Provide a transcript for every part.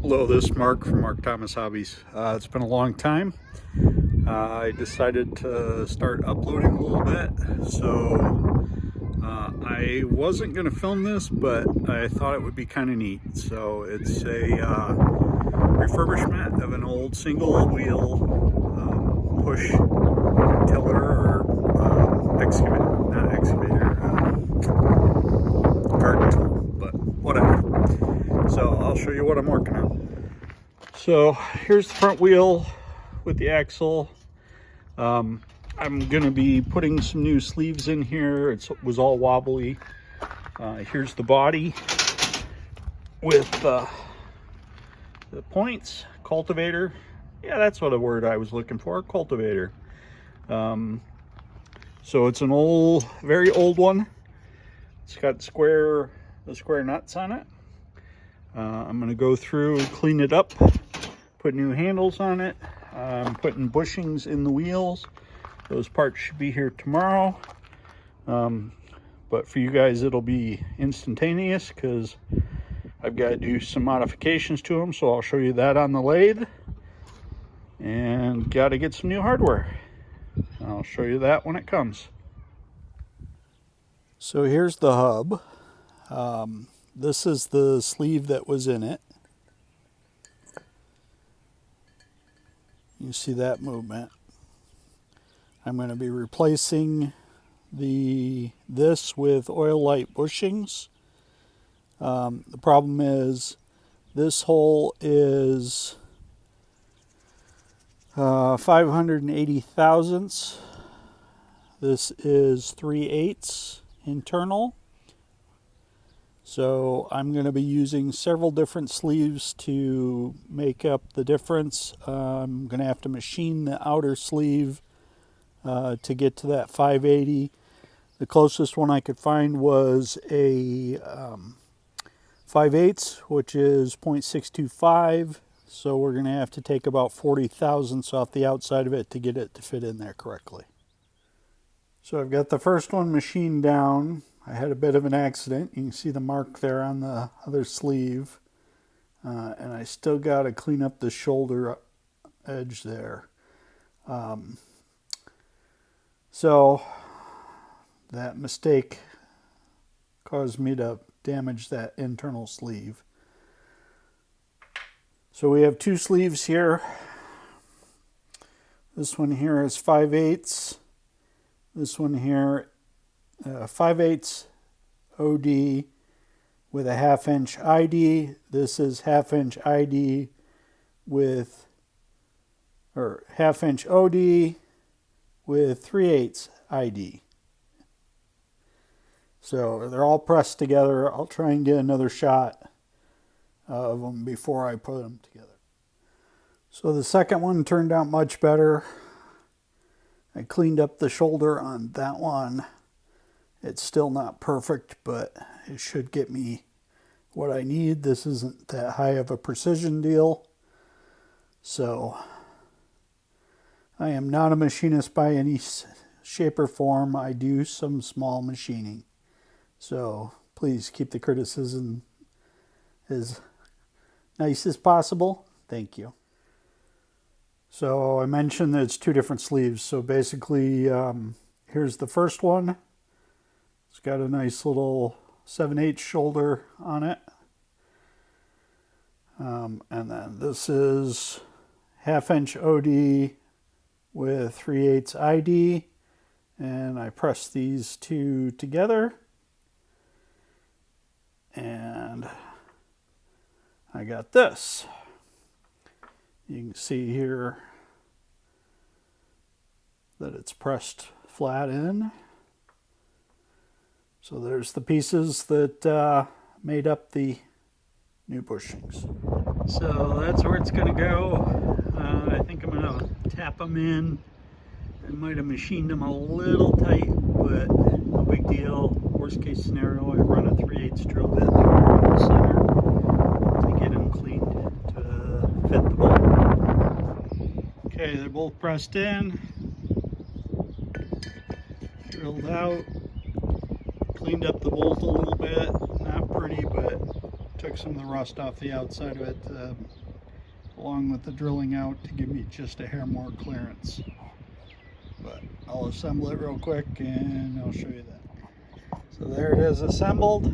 Hello, this is Mark from Mark Thomas Hobbies. It's been a long time. I decided to start uploading a little bit, so I wasn't going to film this, but I thought it would be kind of neat. So it's a refurbishment of an old single wheel push tiller or garden tool, but whatever. So I'll show you what I'm working on. So here's the front wheel with the axle. I'm going to be putting some new sleeves in here. It was all wobbly. Here's the body with the points, cultivator. Yeah, that's what a word I was looking for, cultivator. So it's an very old one. It's got the square nuts on it. I'm going to go through, clean it up, put new handles on it. I'm putting bushings in the wheels. Those parts should be here tomorrow. But for you guys, it'll be instantaneous because I've got to do some modifications to them. So I'll show you that on the lathe. And got to get some new hardware. I'll show you that when it comes. So here's the hub. This is the sleeve that was in it. You see that movement. I'm going to be replacing this with oil light bushings. The problem is this hole is 580 thousandths. This is 3/8 internal. So I'm going to be using several different sleeves to make up the difference. I'm going to have to machine the outer sleeve to get to that 580. The closest one I could find was a 5/8, which is 0.625. So we're going to have to take about 40 thousandths off the outside of it to get it to fit in there correctly. So I've got the first one machined down. I had a bit of an accident. You can see the mark there on the other sleeve. And I still got to clean up the shoulder edge there. So that mistake caused me to damage that internal sleeve. So we have two sleeves here. This one here is 5/8. This one here 5/8 OD with a 1/2 inch ID. This is 1/2 inch ID with, or 1/2 inch OD with 3/8 ID. So they're all pressed together. I'll try and get another shot of them before I put them together. So the second one turned out much better. I cleaned up the shoulder on that one. It's still not perfect, but it should get me what I need. This isn't that high of a precision deal. So I am not a machinist by any shape or form. I do some small machining. So please keep the criticism as nice as possible. Thank you. So I mentioned that it's two different sleeves. So basically, here's the first one. It's got a nice little 7/8 shoulder on it. And then this is 1/2 inch OD with 3/8 ID. And I press these two together. And I got this. You can see here that it's pressed flat in. So there's the pieces that made up the new bushings. So that's where it's going to go. I think I'm going to tap them in. I might have machined them a little tight, but no big deal. Worst case scenario, I run a 3/8 drill bit through the center to get them cleaned to fit the bolt. Okay, they're both pressed in, drilled out, cleaned up the bolt a little bit. Not pretty, but took some of the rust off the outside of it, along with the drilling out, to give me just a hair more clearance. But I'll assemble it real quick and I'll show you that. So there it is assembled.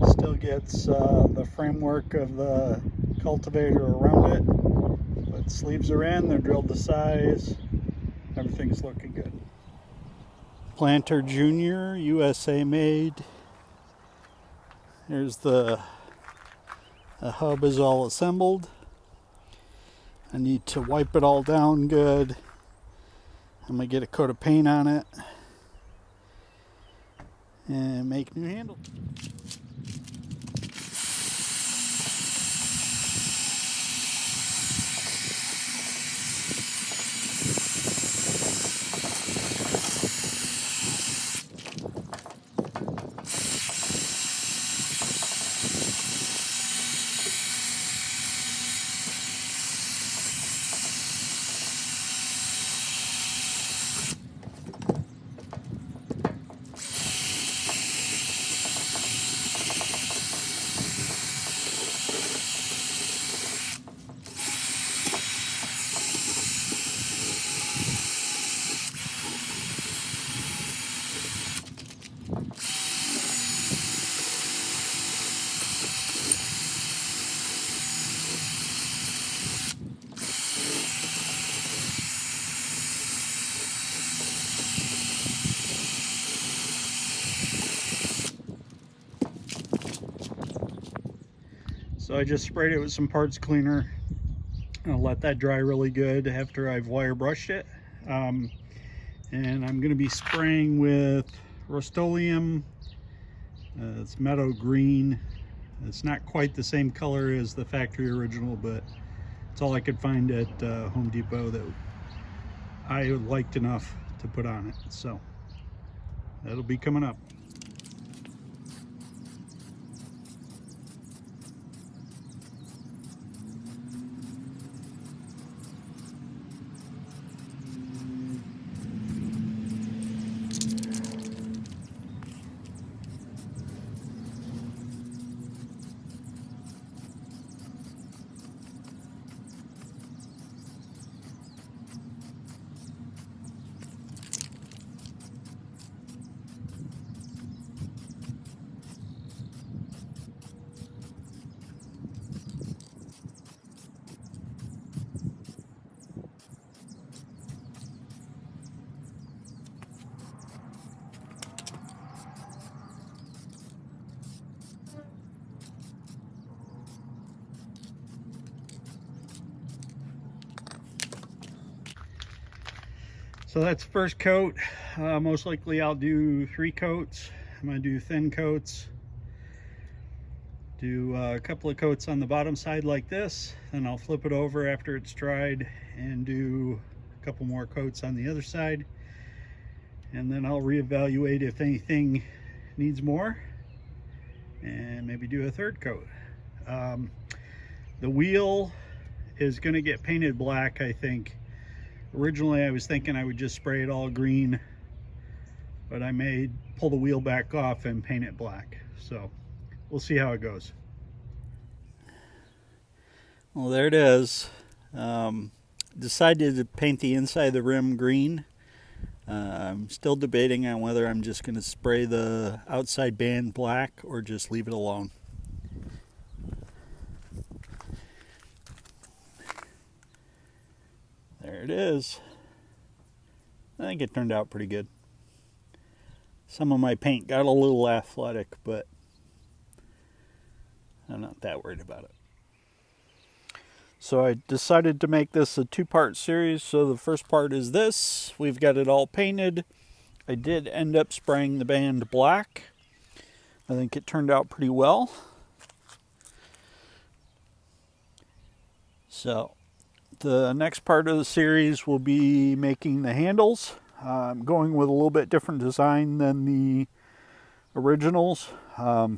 Still gets the framework of the cultivator around it, but sleeves are in, they're drilled to size, everything's looking good. Planter Junior, USA made. Here's the hub is all assembled. I need to wipe it all down good. I'm gonna get a coat of paint on it and make new handles. So I just sprayed it with some parts cleaner. I'll let that dry really good after I've wire brushed it. And I'm going to be spraying with Rust-Oleum. It's meadow green. It's not quite the same color as the factory original, but it's all I could find at Home Depot that I liked enough to put on it. So that'll be coming up. So that's the first coat. Most likely I'll do 3 coats. I'm going to do thin coats. Do a couple of coats on the bottom side like this. Then I'll flip it over after it's dried and do a couple more coats on the other side. And then I'll reevaluate if anything needs more and maybe do a 3rd coat. The wheel is going to get painted black, I think. Originally I was thinking I would just spray it all green, but I may pull the wheel back off and paint it black. So we'll see how it goes. Well, there it is. Decided to paint the inside of the rim green. I'm still debating on whether I'm just going to spray the outside band black or just leave it alone. There it is. I think it turned out pretty good. Some of my paint got a little athletic, but I'm not that worried about it. So I decided to make this a 2-part series. So the first part is this. We've got it all painted. I did end up spraying the band black. I think it turned out pretty well. So the next part of the series will be making the handles. I'm going with a little bit different design than the originals. I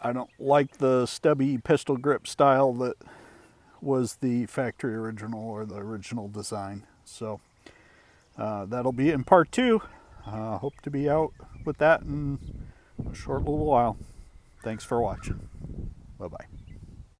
don't like the stubby pistol grip style that was the factory original or the original design. So that'll be in part 2. Hope to be out with that in a short little while. Thanks for watching. Bye-bye.